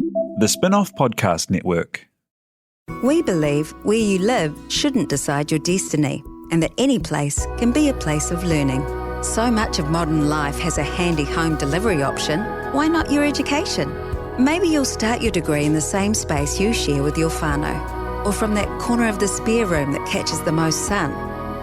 The Spinoff Podcast Network. We believe where you live shouldn't decide your destiny, and that any place can be a place of learning. So much of modern life has a handy home delivery option. Why not your education? Maybe you'll start your degree in the same space you share with your whānau, or from that corner of the spare room that catches the most sun.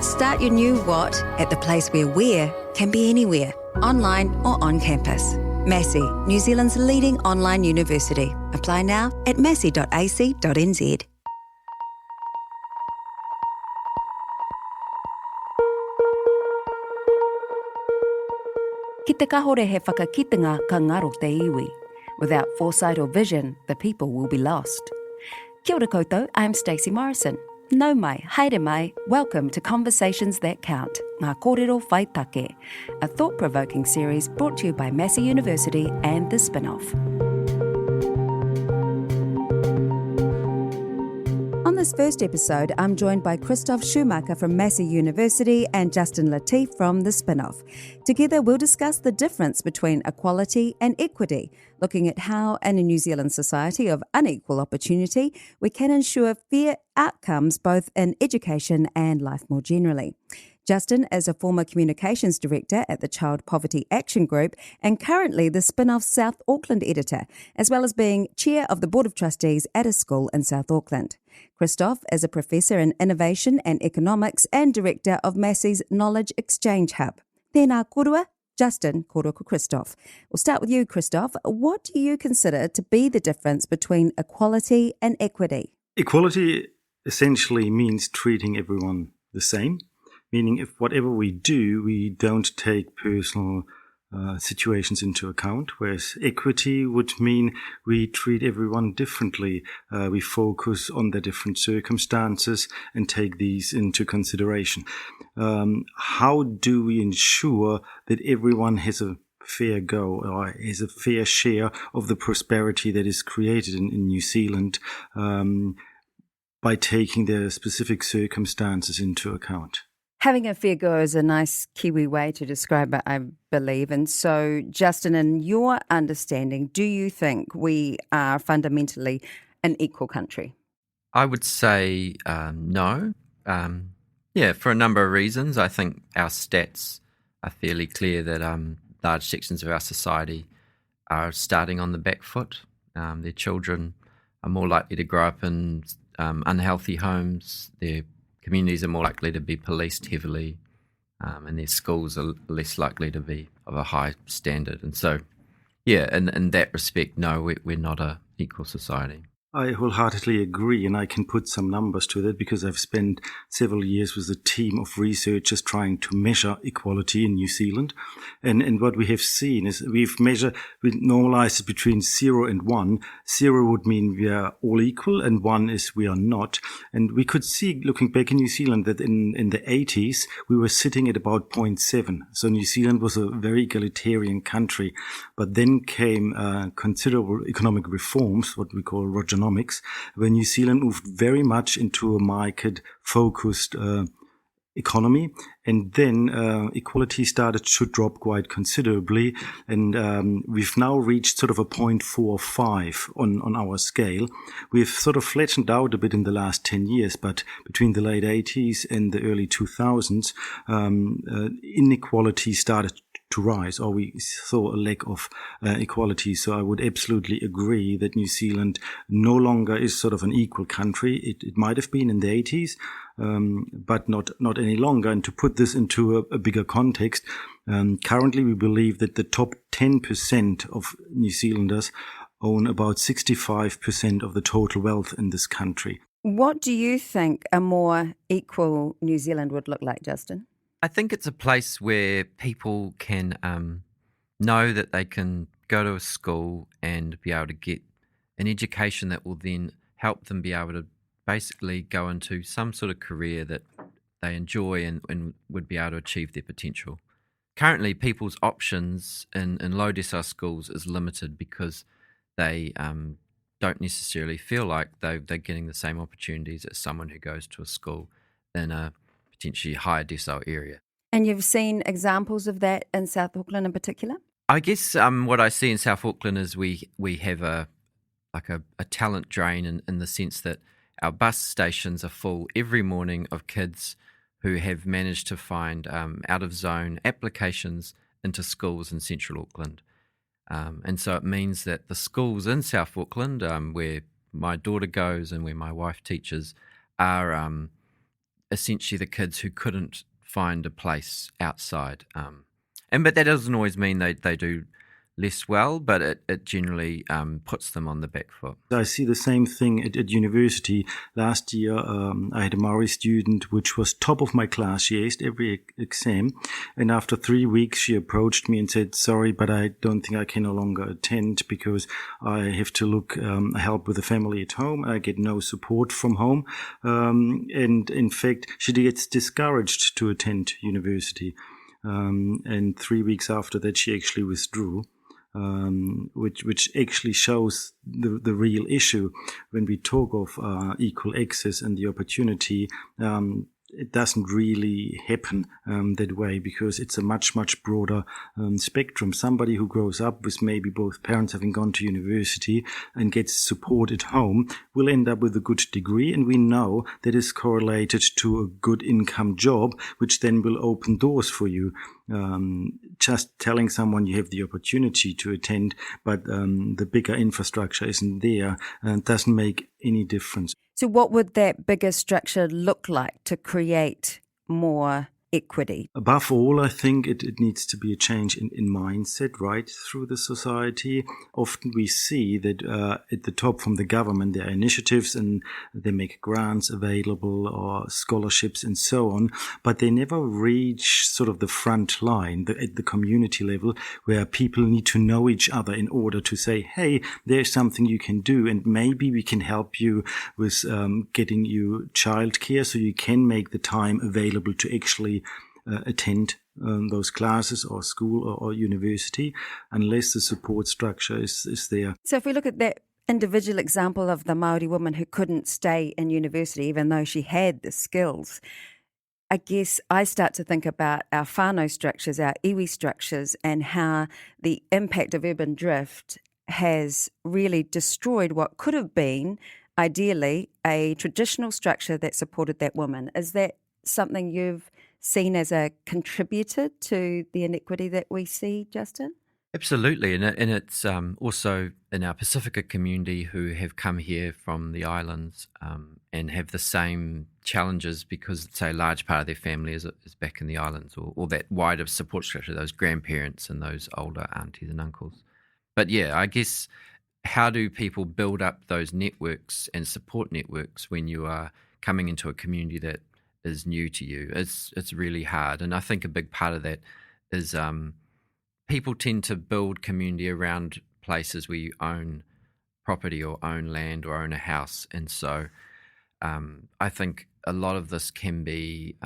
Start your new what at the place where can be anywhere, online or on campus. Massey, New Zealand's leading online university. Apply now at massey.ac.nz. Ki te kahore he whakakitenga ka ngaro te iwi. Without foresight or vision, the people will be lost. Kia ora koutou, I'm Stacey Morrison. Nau mai, haere mai, welcome to Conversations That Count, Ngā Kōrero Whai Take, a thought-provoking series brought to you by Massey University and the Spinoff. On this first episode, I'm joined by Christoph Schumacher from Massey University and Justin Latif from the Spinoff. Together, we'll discuss the difference between equality and equity, looking at how, in a New Zealand society of unequal opportunity, we can ensure fair outcomes both in education and life more generally. Justin is a former communications director at the Child Poverty Action Group and currently the Spinoff's South Auckland editor, as well as being chair of the Board of Trustees at a school in South Auckland. Christoph is a professor in innovation and economics and director of Massey's Knowledge Exchange Hub. Tēnā korua, Justin, korua ko Christoph. We'll start with you, Christoph. What do you consider to be the difference between equality and equity? Equality essentially means treating everyone the same, meaning if whatever we do, we don't take personal situations into account, whereas equity would mean we treat everyone differently. We focus on their different circumstances and take these into consideration. How do we ensure that everyone has a fair go or has a fair share of the prosperity that is created in New Zealand by taking their specific circumstances into account? Having a fair go is a nice Kiwi way to describe it, I believe. And so, Justin, in your understanding, do you think we are fundamentally an equal country? I would say no. For a number of reasons. I think our stats are fairly clear that large sections of our society are starting on the back foot. Their children are more likely to grow up in unhealthy homes. Their communities are more likely to be policed heavily, and their schools are less likely to be of a high standard. And so, in that respect, no, we're not an equal society. I wholeheartedly agree, and I can put some numbers to that because I've spent several years with a team of researchers trying to measure equality in New Zealand. And what we have seen is we normalized it between 0 and 1. 0 would mean we are all equal, and 1 is we are not. And we could see, looking back in New Zealand, that in the 80s, we were sitting at about 0.7. So New Zealand was a very egalitarian country. But then came considerable economic reforms, what we call Rogernomics, where New Zealand moved very much into a market-focused economy, and then equality started to drop quite considerably, and we've now reached sort of a 0.45 on our scale. We've sort of flattened out a bit in the last 10 years, but between the late 80s and the early 2000s, inequality started to rise, or we saw a lack of equality. So I would absolutely agree that New Zealand no longer is sort of an equal country. It might have been in the 80s, but not any longer. And to put this into a bigger context, currently we believe that the top 10% of New Zealanders own about 65% of the total wealth in this country. What do you think a more equal New Zealand would look like, Justin? I think it's a place where people can know that they can go to a school and be able to get an education that will then help them be able to basically go into some sort of career that they enjoy and would be able to achieve their potential. Currently, people's options in low decile schools is limited because they don't necessarily feel like they're getting the same opportunities as someone who goes to a school in a potentially higher decile area. And you've seen examples of that in South Auckland in particular? I guess what I see in South Auckland is we have a like a talent drain in the sense that our bus stations are full every morning of kids who have managed to find out-of-zone applications into schools in central Auckland. And so it means that the schools in South Auckland, where my daughter goes and where my wife teaches, are essentially the kids who couldn't find a place outside. But that doesn't always mean they do less well, but it generally puts them on the back foot. I see the same thing at university. Last year, I had a Māori student which was top of my class. She aced every exam. And after 3 weeks, she approached me and said, sorry, but I don't think I can no longer attend because I have to look help with the family at home. I get no support from home. And in fact, she gets discouraged to attend university. And 3 weeks after that, she actually withdrew. Which actually shows the real issue when we talk of equal access and the opportunity. It doesn't really happen that way because it's a much broader spectrum. Somebody who grows up with maybe both parents having gone to university and gets support at home will end up with a good degree, and we know that is correlated to a good income job, which then will open doors for you. Just telling someone you have the opportunity to attend, but the bigger infrastructure isn't there, doesn't make any difference. So what would that bigger structure look like to create more equity? Above all, I think it needs to be a change in mindset right through the society. Often we see that at the top from the government there are initiatives and they make grants available or scholarships and so on, but they never reach sort of the front line at the community level where people need to know each other in order to say, hey, there's something you can do and maybe we can help you with getting you childcare so you can make the time available to actually attend those classes or school or university unless the support structure is there. So if we look at that individual example of the Māori woman who couldn't stay in university even though she had the skills, I guess I start to think about our whānau structures, our iwi structures, and how the impact of urban drift has really destroyed what could have been, ideally, a traditional structure that supported that woman. Is that something you've seen as a contributor to the inequity that we see, Justin? Absolutely, and it's also in our Pacifica community who have come here from the islands and have the same challenges because, say, a large part of their family is back in the islands or that wider support structure, those grandparents and those older aunties and uncles. But yeah, I guess how do people build up those networks and support networks when you are coming into a community that is new to you? It's really hard, and I think a big part of that is people tend to build community around places where you own property or own land or own a house, and so I think a lot of this can be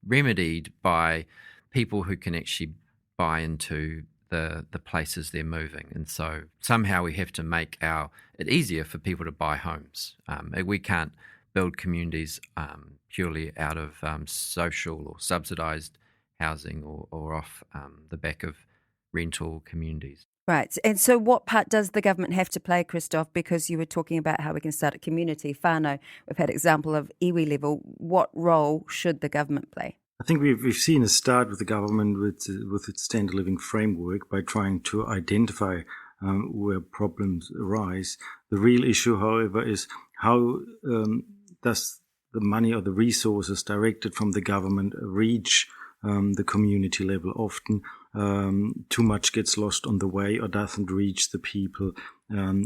remedied by people who can actually buy into the places they're moving, and so somehow we have to make it easier for people to buy homes. We can't build communities purely out of social or subsidised housing or off the back of rental communities. Right. And so what part does the government have to play, Christoph? Because you were talking about how we can start a community. Whānau, we've had example of iwi level. What role should the government play? I think we've seen a start with the government with its standard living framework by trying to identify where problems arise. The real issue, however, is how does the money or the resources directed from the government reach the community level? Often too much gets lost on the way or doesn't reach the people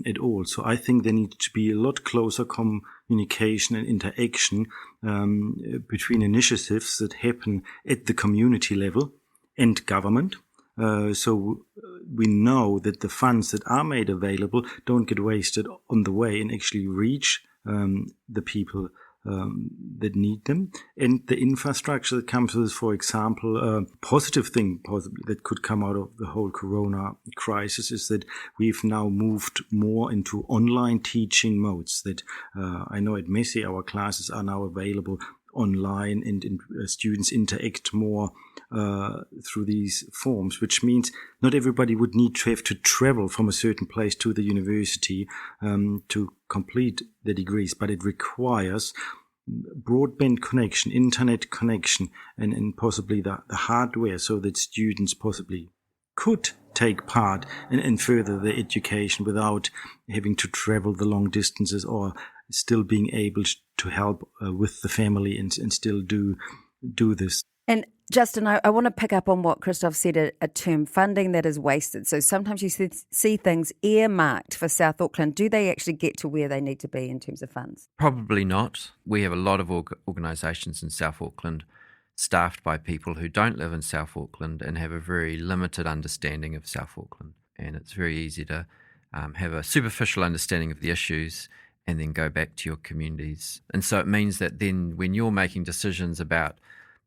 at all. So I think there needs to be a lot closer communication and interaction between initiatives that happen at the community level and government. So we know that the funds that are made available don't get wasted on the way and actually reach the people that need them. And the infrastructure that comes with, for example, a positive thing possibly that could come out of the whole corona crisis is that we've now moved more into online teaching modes. That I know at Massey our classes are now available online, and students interact more through these forms, which means not everybody would need to have to travel from a certain place to the university to complete the degrees, but it requires broadband connection, internet connection, and possibly the hardware, so that students possibly could take part and further their education without having to travel the long distances, or still being able to help with the family and still do this. And Justin, I want to pick up on what Christoph said, a term, funding that is wasted. So sometimes you see things earmarked for South Auckland. Do they actually get to where they need to be in terms of funds? Probably not. We have a lot of organisations in South Auckland staffed by people who don't live in South Auckland and have a very limited understanding of South Auckland. And it's very easy to have a superficial understanding of the issues and then go back to your communities. And so it means that then when you're making decisions about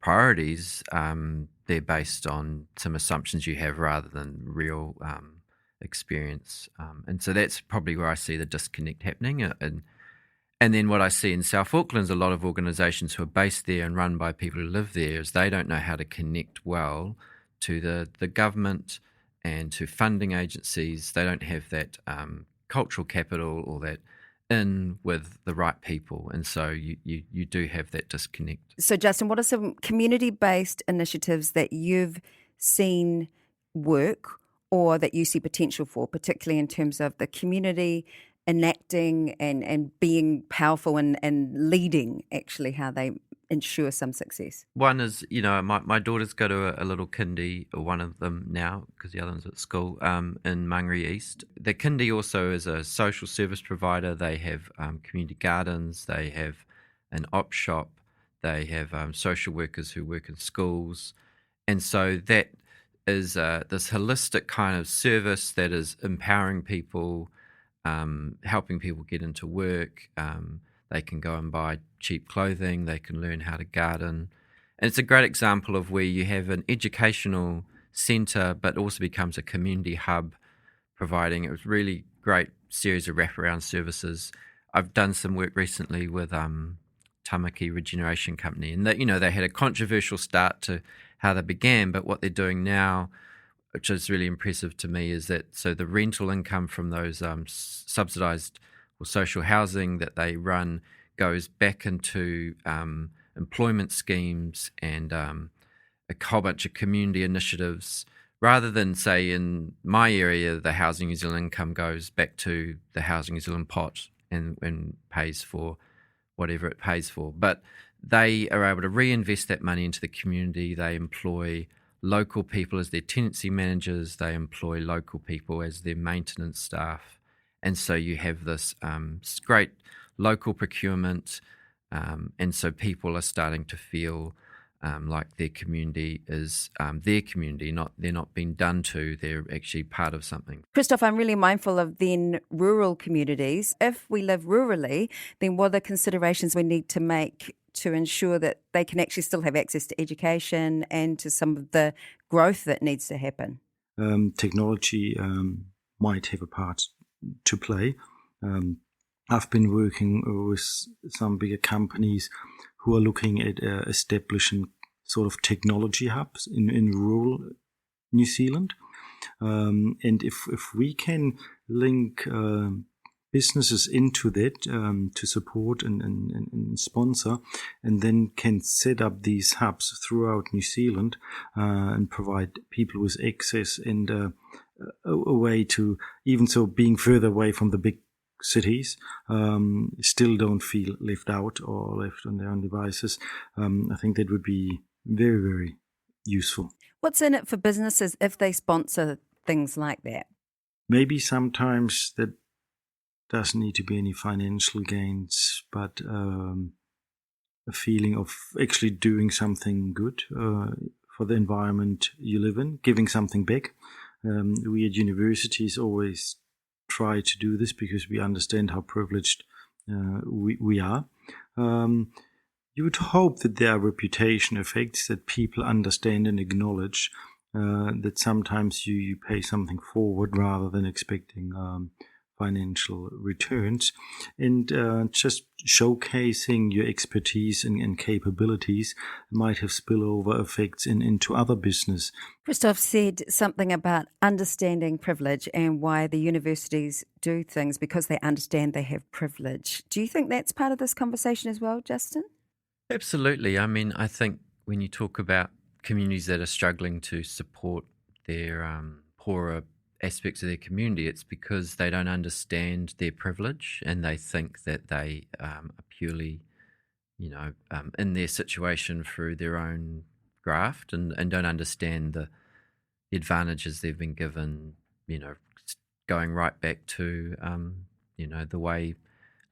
priorities, they're based on some assumptions you have rather than real experience. And so that's probably where I see the disconnect happening. And then what I see in South Auckland is a lot of organisations who are based there and run by people who live there, is they don't know how to connect well to the government and to funding agencies. They don't have that cultural capital or that in with the right people, and so you do have that disconnect. So Justin, what are some community-based initiatives that you've seen work or that you see potential for, particularly in terms of the community enacting and being powerful and leading actually how they ensure some success? One is, my daughters go to a little kindy, or one of them now, because the other one's at school, in Mangere East. The kindy also is a social service provider. They have community gardens, they have an op shop, they have social workers who work in schools. And so that is this holistic kind of service that is empowering people, helping people get into work. They can go and buy cheap clothing. They can learn how to garden. And it's a great example of where you have an educational centre, but also becomes a community hub, providing a really great series of wraparound services. I've done some work recently with Tamaki Regeneration Company, and they had a controversial start to how they began, but what they're doing now, which is really impressive to me, is that so the rental income from those subsidised or social housing that they run goes back into employment schemes and a whole bunch of community initiatives, rather than, say, in my area, the Housing New Zealand income goes back to the Housing New Zealand pot and pays for whatever it pays for. But they are able to reinvest that money into the community. They employ local people as their tenancy managers. They employ local people as their maintenance staff. And so you have this great local procurement, and so people are starting to feel like their community is their community, they're not being done to, they're actually part of something. Christoph, I'm really mindful of then rural communities. If we live rurally, then what are the considerations we need to make to ensure that they can actually still have access to education and to some of the growth that needs to happen? Technology might have a part to play. I've been working with some bigger companies who are looking at establishing sort of technology hubs in rural New Zealand. And if we can link businesses into that to support and sponsor, and then can set up these hubs throughout New Zealand and provide people with access and a way to, even so being further away from the big cities, still don't feel left out or left on their own devices. I think that would be very, very useful. What's in it for businesses if they sponsor things like that? Maybe sometimes that doesn't need to be any financial gains, but a feeling of actually doing something good for the environment you live in, giving something back. We at universities always try to do this because we understand how privileged we are. You would hope that there are reputation effects, that people understand and acknowledge that sometimes you pay something forward rather than expecting financial returns, and just showcasing your expertise and capabilities might have spillover effects into other business. Christoph said something about understanding privilege and why the universities do things because they understand they have privilege. Do you think that's part of this conversation as well, Justin? Absolutely. I mean, I think when you talk about communities that are struggling to support their poorer aspects of their community, it's because they don't understand their privilege and they think that they are purely, in their situation through their own graft and don't understand the advantages they've been given, going right back to, the way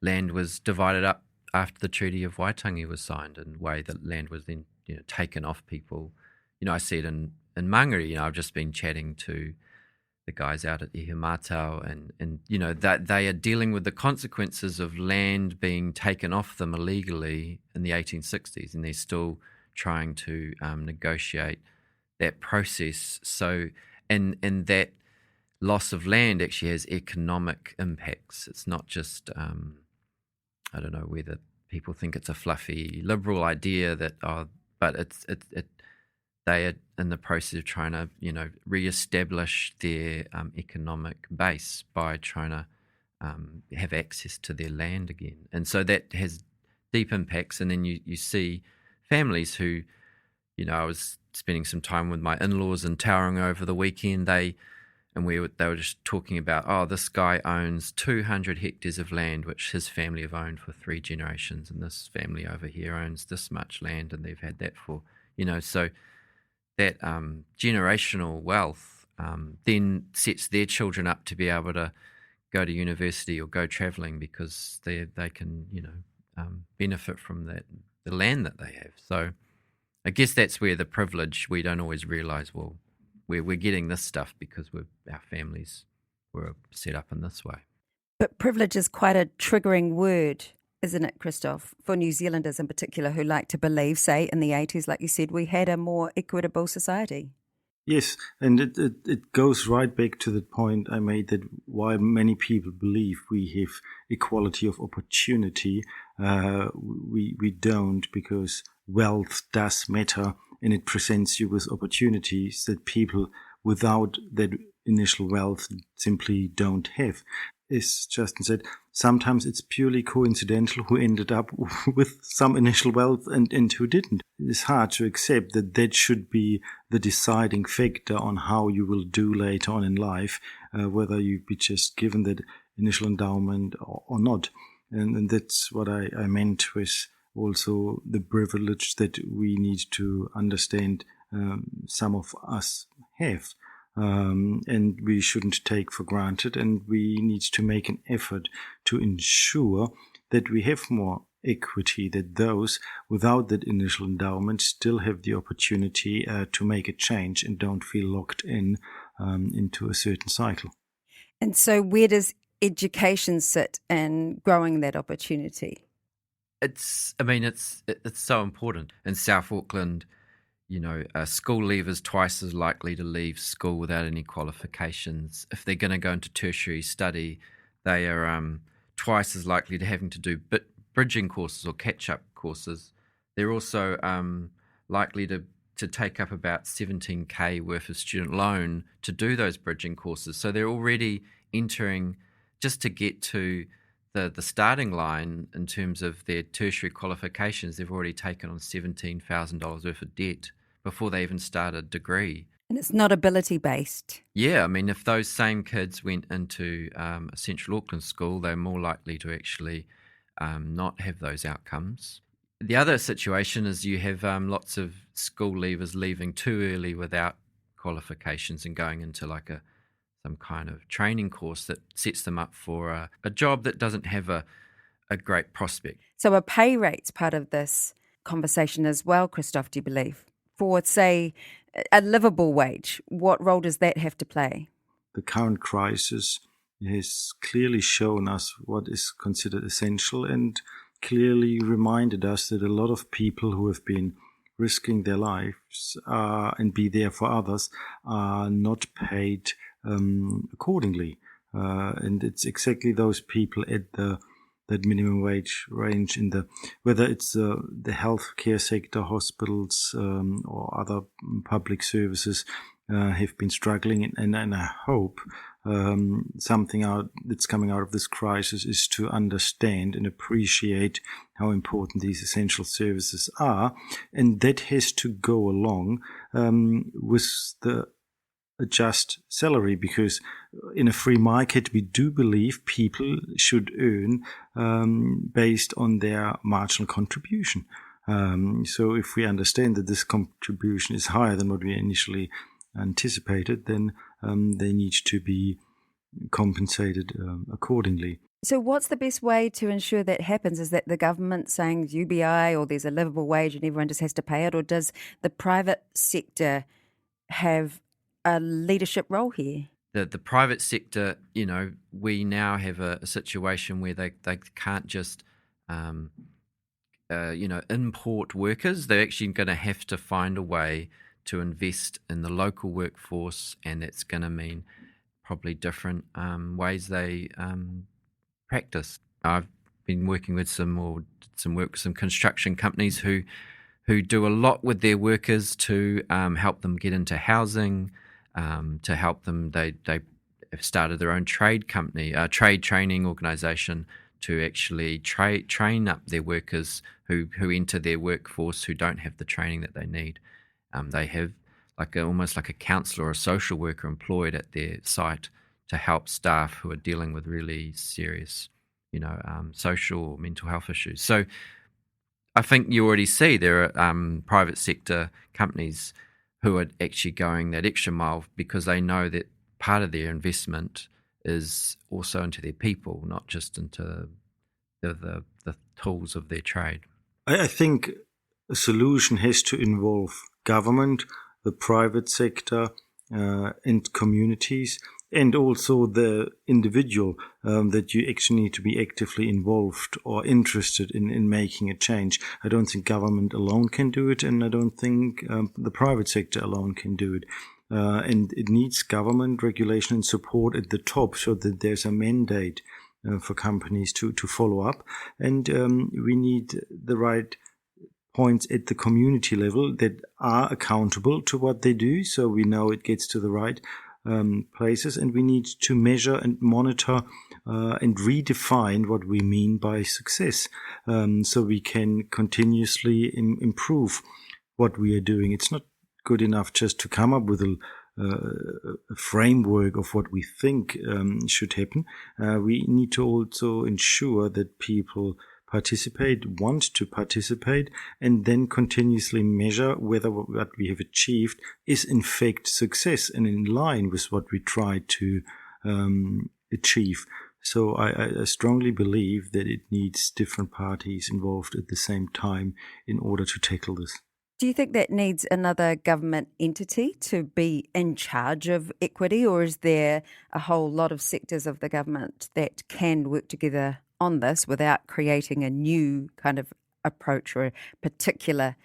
land was divided up after the Treaty of Waitangi was signed and the way that land was then, taken off people. I see it in Mangere. I've just been chatting to the guys out at Ihimatau and that they are dealing with the consequences of land being taken off them illegally in the 1860s, and they're still trying to negotiate that process. So, and that loss of land actually has economic impacts. It's not just, I don't know whether people think it's a fluffy liberal idea but they are in the process of trying to, re-establish their economic base by trying to have access to their land again. And so that has deep impacts. And then you see families who, I was spending some time with my in-laws in Tauranga over the weekend. They were just talking about, this guy owns 200 hectares of land, which his family have owned for 3 generations. And this family over here owns this much land and they've had that for, so that generational wealth then sets their children up to be able to go to university or go travelling because they can, benefit from the land that they have. So I guess that's where the privilege, we don't always realise, we're getting this stuff because our families were set up in this way. But privilege is quite a triggering word, isn't it, Christoph, for New Zealanders in particular who like to believe, say, in the 80s, like you said, we had a more equitable society. Yes, and it goes right back to the point I made that why many people believe we have equality of opportunity. We don't, because wealth does matter and it presents you with opportunities that people without that initial wealth simply don't have. As Justin said, sometimes it's purely coincidental who ended up with some initial wealth and who didn't. It's hard to accept that should be the deciding factor on how you will do later on in life, whether you be just given that initial endowment or not. And that's what I meant with also the privilege that we need to understand some of us have. And we shouldn't take for granted, and we need to make an effort to ensure that we have more equity, that those without that initial endowment still have the opportunity to make a change and don't feel locked into a certain cycle. And so where does education sit in growing that opportunity? It's so important. In South Auckland, a school leaver is twice as likely to leave school without any qualifications. If they're going to go into tertiary study, they are twice as likely to having to do bridging courses or catch-up courses. They're also likely to take up about 17K worth of student loan to do those bridging courses. So they're already entering, just to get to the starting line in terms of their tertiary qualifications, they've already taken on $17,000 worth of debt before they even start a degree. And it's not ability-based. Yeah, I mean, if those same kids went into a Central Auckland school, they're more likely to actually not have those outcomes. The other situation is you have lots of school leavers leaving too early without qualifications and going into like some kind of training course that sets them up for a job that doesn't have a great prospect. So a pay rate's part of this conversation as well, Christoph, do you believe? For, say, a livable wage, what role does that have to play? The current crisis has clearly shown us what is considered essential and clearly reminded us that a lot of people who have been risking their lives and be there for others are not paid accordingly. And it's exactly those people at that minimum wage range whether it's the healthcare sector, hospitals, or other public services have been struggling. And I hope something that's coming out of this crisis is to understand and appreciate how important these essential services are. And that has to go along with a just salary, because in a free market, we do believe people should earn based on their marginal contribution. So if we understand that this contribution is higher than what we initially anticipated, then they need to be compensated accordingly. So what's the best way to ensure that happens? Is that the government saying UBI or there's a livable wage and everyone just has to pay it? Or does the private sector have a leadership role here? The private sector, we now have a situation where they can't just, import workers. They're actually going to have to find a way to invest in the local workforce, and that's going to mean probably different ways they practice. I've been working with some construction companies who do a lot with their workers to help them get into housing, to help them. They have started their own trade company, trade training organisation to actually train up their workers who enter their workforce who don't have the training that they need. They have almost like a counsellor or a social worker employed at their site to help staff who are dealing with really serious, social or mental health issues. So I think you already see there are private sector companies who are actually going that extra mile because they know that part of their investment is also into their people, not just into the tools of their trade. I think a solution has to involve government, the private sector, and communities, and also the individual, that you actually need to be actively involved or interested in making a change. I don't think government alone can do it, and I don't think the private sector alone can do it. And it needs government regulation and support at the top so that there's a mandate for companies to follow up. And we need the right points at the community level that are accountable to what they do, so we know it gets to the right places, and we need to measure and monitor and redefine what we mean by success, so we can continuously improve what we are doing. It's not good enough just to come up with a framework of what we think should happen. We need to also ensure that people want to participate, and then continuously measure whether what we have achieved is in fact success and in line with what we try to achieve. So I strongly believe that it needs different parties involved at the same time in order to tackle this. Do you think that needs another government entity to be in charge of equity, or is there a whole lot of sectors of the government that can work together on this without creating a new kind of approach or a particular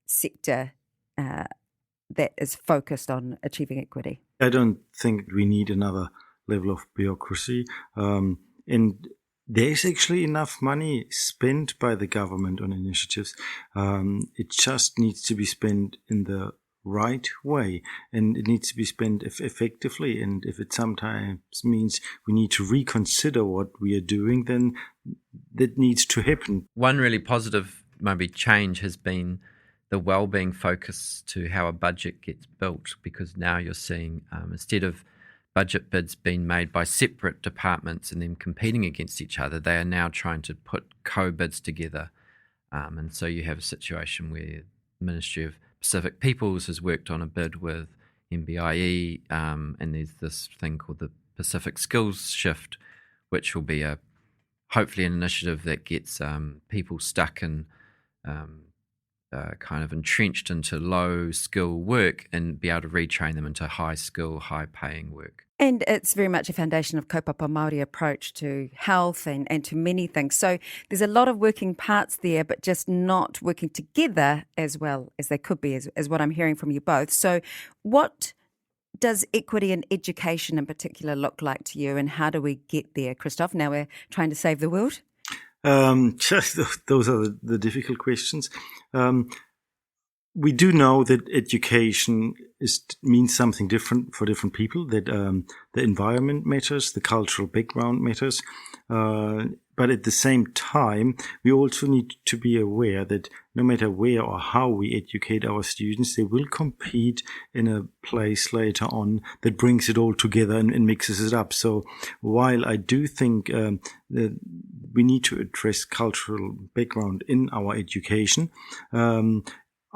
sector that is focused on achieving equity? I don't think we need another level of bureaucracy. And there's actually enough money spent by the government on initiatives. It just needs to be spent in the right way, and it needs to be spent effectively. And if it sometimes means we need to reconsider what we are doing, then that needs to happen. One really positive maybe change has been the well-being focus to how a budget gets built, because now you're seeing instead of budget bids being made by separate departments and then competing against each other, they are now trying to put co-bids together. And so you have a situation where the Ministry of Pacific Peoples has worked on a bid with MBIE, and there's this thing called the Pacific Skills Shift, which will be hopefully an initiative that gets people stuck in kind of entrenched into low skill work and be able to retrain them into high skill, high paying work. And it's very much a foundation of kaupapa Māori approach to health and to many things. So there's a lot of working parts there, but just not working together as well as they could be, is what I'm hearing from you both. So what does equity in education in particular look like to you, and how do we get there, Christoph? Now we're trying to save the world. Those are the difficult questions. We do know that education means something different for different people, that the environment matters, the cultural background matters. But at the same time, we also need to be aware that no matter where or how we educate our students, they will compete in a place later on that brings it all together and mixes it up. So while I do think that we need to address cultural background in our education,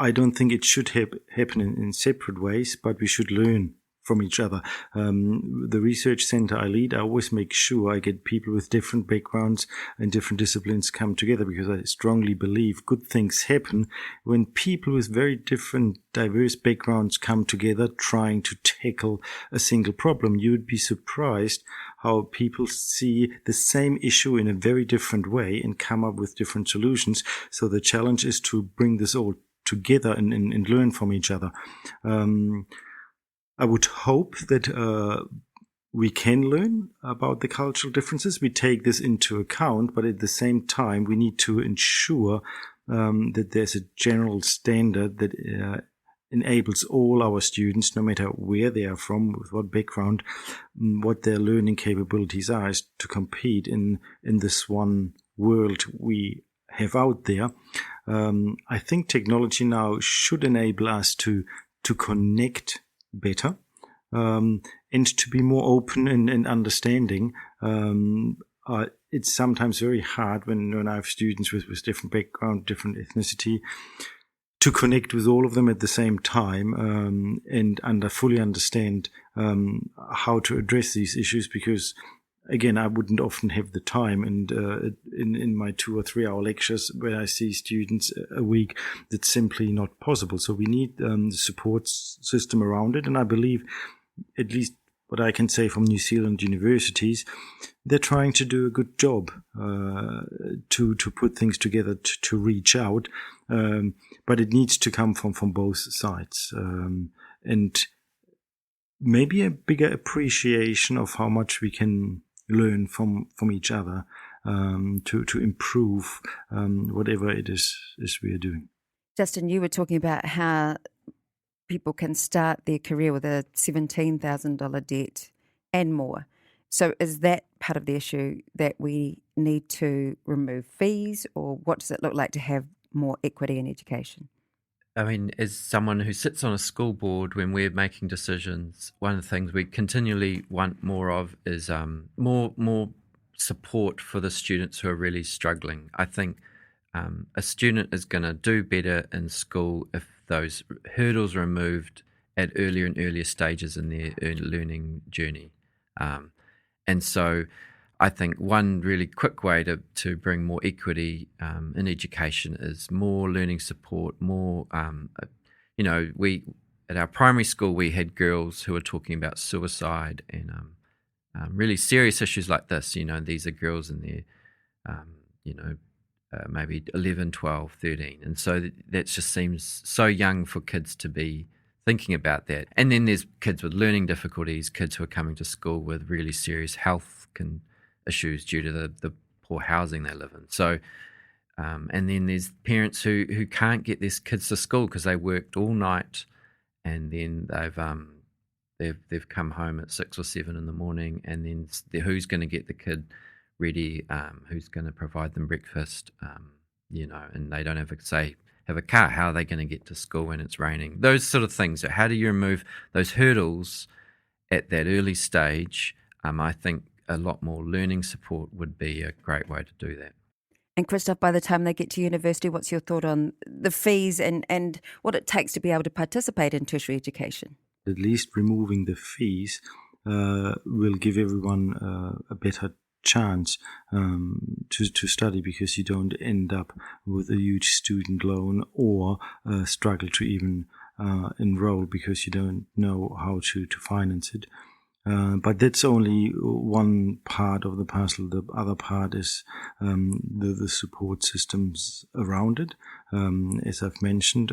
I don't think it should happen in separate ways, but we should learn from each other. The research center I lead, I always make sure I get people with different backgrounds and different disciplines come together, because I strongly believe good things happen when people with very different, diverse backgrounds come together trying to tackle a single problem. You would be surprised how people see the same issue in a very different way and come up with different solutions. So the challenge is to bring this all together and learn from each other. I would hope that we can learn about the cultural differences. We take this into account, but at the same time, we need to ensure that there's a general standard that enables all our students, no matter where they are from, with what background, what their learning capabilities are, is to compete in this one world we have out there. I think technology now should enable us to connect better and to be more open and understanding. It's sometimes very hard when I have students with different background, different ethnicity, to connect with all of them at the same time and fully understand how to address these issues, because again, I wouldn't often have the time, and in my 2 or 3 hour lectures where I see students a week, that's simply not possible. So we need the support system around it, and I believe, at least what I can say from New Zealand universities, they're trying to do a good job to put things together to reach out, but it needs to come from both sides, and maybe a bigger appreciation of how much we can learn from each other to improve whatever it is we are doing. Justin, you were talking about how people can start their career with a $17,000 debt and more. So is that part of the issue, that we need to remove fees, or what does it look like to have more equity in education? I mean, as someone who sits on a school board, when we're making decisions, one of the things we continually want more of is more support for the students who are really struggling. I think a student is going to do better in school if those hurdles are removed at earlier and earlier stages in their learning journey. And so I think one really quick way to bring more equity in education is more learning support, more, we at our primary school, we had girls who were talking about suicide and really serious issues like this. These are girls in their, maybe 11, 12, 13. And so that just seems so young for kids to be thinking about that. And then there's kids with learning difficulties, kids who are coming to school with really serious health issues due to the poor housing they live in. So, and then there's parents who can't get their kids to school because they worked all night, and then they've come home at 6 or 7 in the morning, and then who's going to get the kid ready? Who's going to provide them breakfast? And they don't have a car. How are they going to get to school when it's raining? Those sort of things. So how do you remove those hurdles at that early stage? I think a lot more learning support would be a great way to do that. And Christoph, by the time they get to university, what's your thought on the fees and what it takes to be able to participate in tertiary education? At least removing the fees will give everyone a better chance to study, because you don't end up with a huge student loan or struggle to even enroll because you don't know how to finance it. But that's only one part of the puzzle. The other part is the support systems around it. As I've mentioned,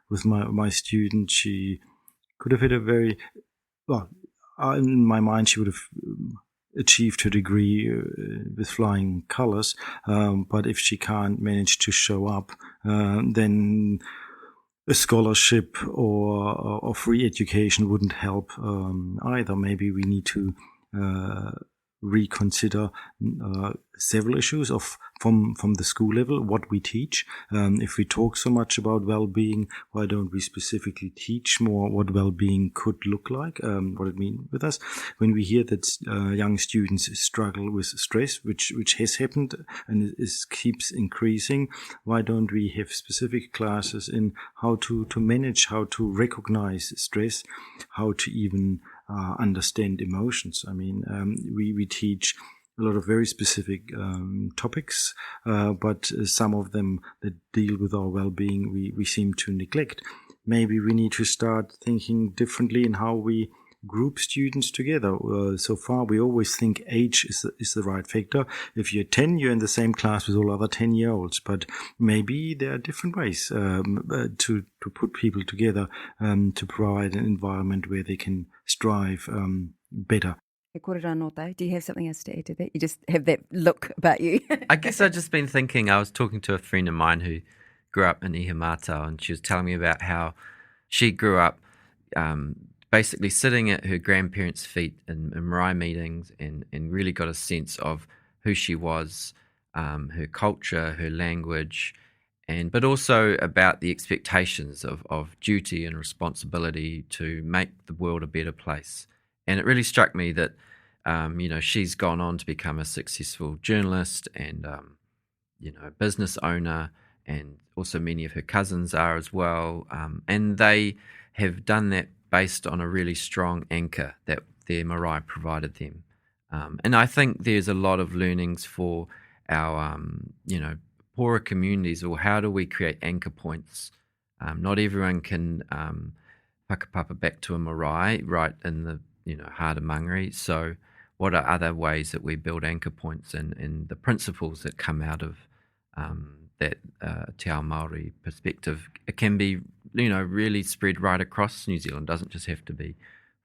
with my student, she could have had in my mind, she would have achieved her degree with flying colors. But if she can't manage to show up, then a scholarship or free education wouldn't help either. Maybe we need to reconsider several issues from the school level, what we teach. If we talk so much about well-being, why don't we specifically teach more what well-being could look like, what it means with us? When we hear that young students struggle with stress, which has happened and keeps increasing, why don't we have specific classes in how to manage, how to recognize stress, how to even understand emotions? I mean, we teach a lot of very specific topics, but some of them that deal with our well-being we seem to neglect. Maybe we need to start thinking differently in how we group students together. So far, we always think age is the right factor. If you're 10, you're in the same class with all other 10-year-olds. But maybe there are different ways to put people together to provide an environment where they can strive better. Do you have something else to add to that? You just have that look about you. I guess I've just been thinking, I was talking to a friend of mine who grew up in Ihimātao, and she was telling me about how she grew up basically sitting at her grandparents' feet in marae meetings and really got a sense of who she was, her culture, her language, but also about the expectations of duty and responsibility to make the world a better place. And it really struck me that, she's gone on to become a successful journalist and, business owner, and also many of her cousins are as well. And they have done that based on a really strong anchor that their marae provided them. And I think there's a lot of learnings for our, poorer communities, or how do we create anchor points? Not everyone can whakapapa back to a marae right in the heart of Mangere. So what are other ways that we build anchor points and the principles that come out of that Te Ao Māori perspective? It can be, really spread right across New Zealand. It doesn't just have to be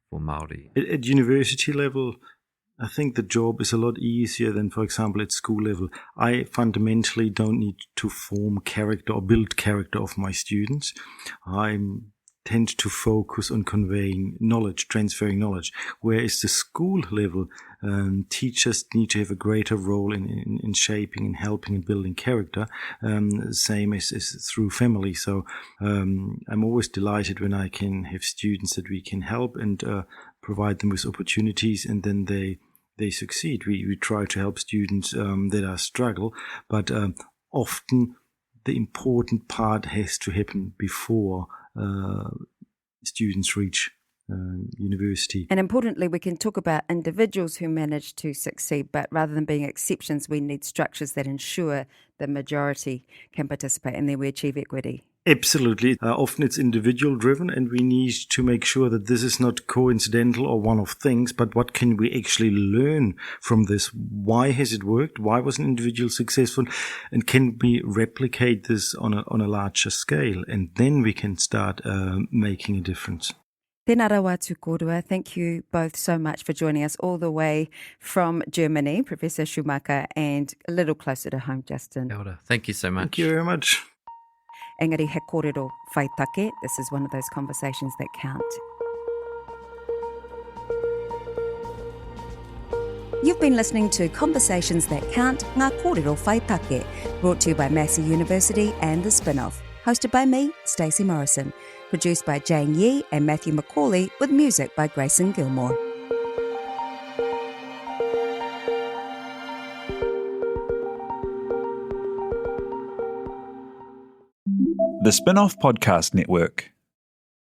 for Māori. At university level, I think the job is a lot easier than, for example, at school level. I fundamentally don't need to form character or build character of my students. I tend to focus on conveying knowledge, transferring knowledge. Whereas the school level, teachers need to have a greater role in shaping and helping and building character, same as through family. So I'm always delighted when I can have students that we can help and provide them with opportunities, and then they succeed. We try to help students that are struggle, but often the important part has to happen before students reach university. And importantly, we can talk about individuals who manage to succeed, but rather than being exceptions, we need structures that ensure the majority can participate, and then we achieve equity. Absolutely. Often it's individual driven, and we need to make sure that this is not coincidental or one of things, but what can we actually learn from this? Why has it worked? Why was an individual successful? And can we replicate this on a larger scale? And then we can start making a difference. Tēnā rawa tū kōrua. Thank you both so much for joining us all the way from Germany, Professor Schumacher, and a little closer to home, Justin. Elder, thank you so much. Thank you very much. Engari he kōrero whai take. This is one of those conversations that count. You've been listening to Conversations That Count, Ngā Kōrero Whai Take, brought to you by Massey University and The Spinoff. Hosted by me, Stacey Morrison. Produced by Jane Yee and Matthew McCauley, with music by Grayson Gilmore. The Spinoff Podcast Network.